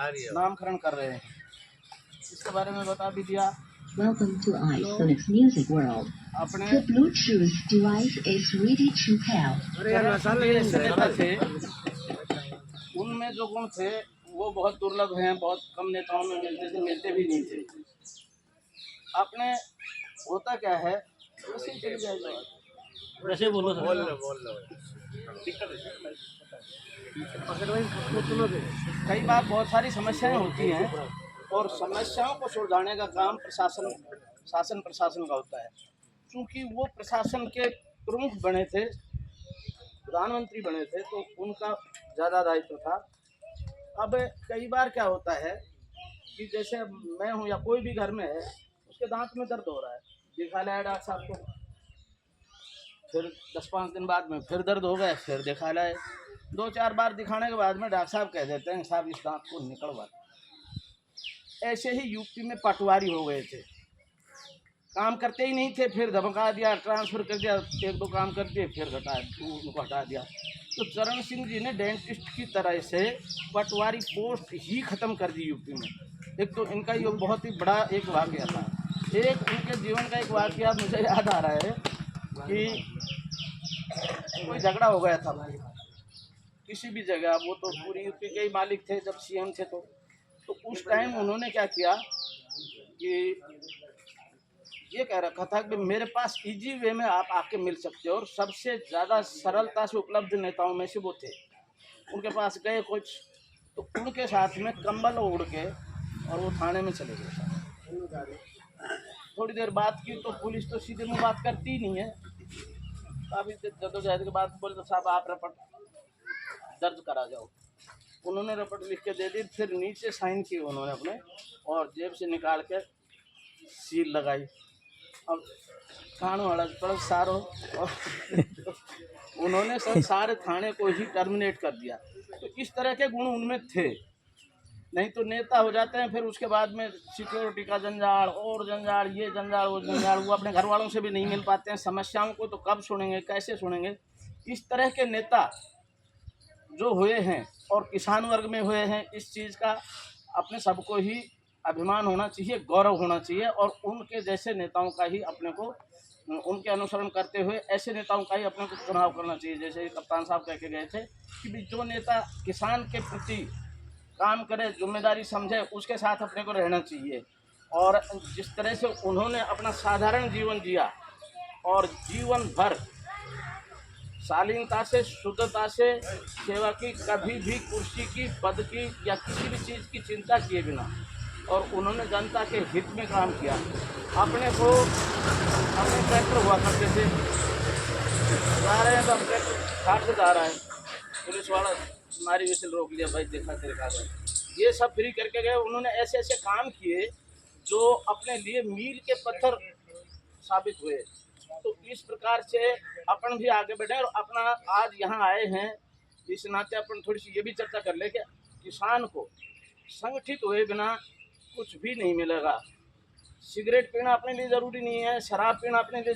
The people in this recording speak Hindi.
नामकरण कर रहे हैं, इसके बारे में बता भी दिया। Welcome to iSonics Music World. अपने The Bluetooth device is ready to pair. नेता थे, उनमें जो गुण थे वो बहुत दुर्लभ हैं, बहुत कम नेताओं में मिलते थे, मिलते भी नहीं थे। आपने होता क्या है, वैसे ही चली जाएगा, वैसे बोलो कई बार बहुत सारी समस्याएं होती हैं और समस्याओं को सुलझाने का काम शासन प्रशासन का होता है। क्योंकि वो प्रशासन के प्रमुख बने थे, प्रधानमंत्री बने थे, तो उनका ज़्यादा दायित्व था। अब कई बार क्या होता है कि जैसे मैं हूँ या कोई भी घर में है, उसके दांत में दर्द हो रहा है, दिखा लाया डॉक्टर साहब को, फिर 10-5 दिन बाद में फिर दर्द हो गया, फिर दिखा लाए, 2-4 बार दिखाने के बाद में डॉक्टर साहब कह देते हैं साहब इस दांत को निकलवा। ऐसे ही यूपी में पटवारी हो गए थे, काम करते ही नहीं थे, फिर धमका दिया, ट्रांसफ़र कर दिया, 1-2 काम कर दिए, फिर उनको हटा दिया। तो चरण सिंह जी ने डेंटिस्ट की तरह से पटवारी पोस्ट ही ख़त्म कर दी यूपी में। एक तो इनका ये बहुत ही बड़ा एक वाक़या था। एक उनके जीवन का एक वाक़या मुझे याद आ रहा है कि कोई झगड़ा हो गया था किसी भी जगह, वो तो पूरी यूपी के ही मालिक थे जब सीएम थे, तो उस टाइम उन्होंने क्या किया कि ये कह रखा था कि मेरे पास इजी वे में आप आके मिल सकते हो, और सबसे ज़्यादा सरलता से उपलब्ध नेताओं में से वो थे। उनके पास गए कुछ, तो उनके साथ में कंबल ओढ़ के और वो थाने में चले गए। थोड़ी देर बात की तो पुलिस तो सीधे मुँह बात करती ही नहीं है, काफ़ी जद्दोजहद के बाद बोले तो साहब आप रिपोर्ट दर्ज करा जाओ। उन्होंने रिपोर्ट लिख के दे दी, फिर नीचे साइन किए उन्होंने अपने, और जेब से निकाल के सील लगाई। अब थाने वाला पर सारो उन्होंने सारे थाने को ही टर्मिनेट कर दिया। तो इस तरह के गुण उनमें थे। नहीं तो नेता हो जाते हैं, फिर उसके बाद में सिक्योरिटी का जंजाल और जंजाल, ये जंजाल वो जंजाल, वो अपने घर वालों से भी नहीं मिल पाते हैं, समस्याओं को तो कब सुनेंगे, कैसे सुनेंगे। इस तरह के नेता जो हुए हैं और किसान वर्ग में हुए हैं, इस चीज़ का अपने सबको ही अभिमान होना चाहिए, गौरव होना चाहिए, और उनके जैसे नेताओं का ही अपने को, उनके अनुसरण करते हुए ऐसे नेताओं का ही अपने को चुनाव करना चाहिए। जैसे कप्तान साहब कह के गए थे कि जो नेता किसान के प्रति काम करे, जिम्मेदारी समझे, उसके साथ अपने को रहना चाहिए। और जिस तरह से उन्होंने अपना साधारण जीवन जिया और जीवन भर शालीनता से, शुद्धता से सेवा की, कभी भी कुर्सी की, पद की या किसी भी चीज़ की चिंता किए बिना, और उन्होंने जनता के हित में काम किया। अपने ट्रैक्टर हुआ करते थे, जा रहे हैं तो ट्रैक्टर घाट से जा रहा है, पुलिस वाला हमारी विसल रोक लिया, भाई देखा तेरे कागज, ये सब फ्री करके गए। उन्होंने ऐसे ऐसे काम किए जो अपने लिए मील के पत्थर साबित हुए। तो इस प्रकार से अपन भी आगे बढ़े, और अपना आज यहाँ आए हैं, इस नाते अपन थोड़ी सी ये भी चर्चा कर ले कि किसान को संगठित हुए बिना कुछ भी नहीं मिलेगा। सिगरेट पीना अपने लिए ज़रूरी नहीं है, शराब पीना अपने लिए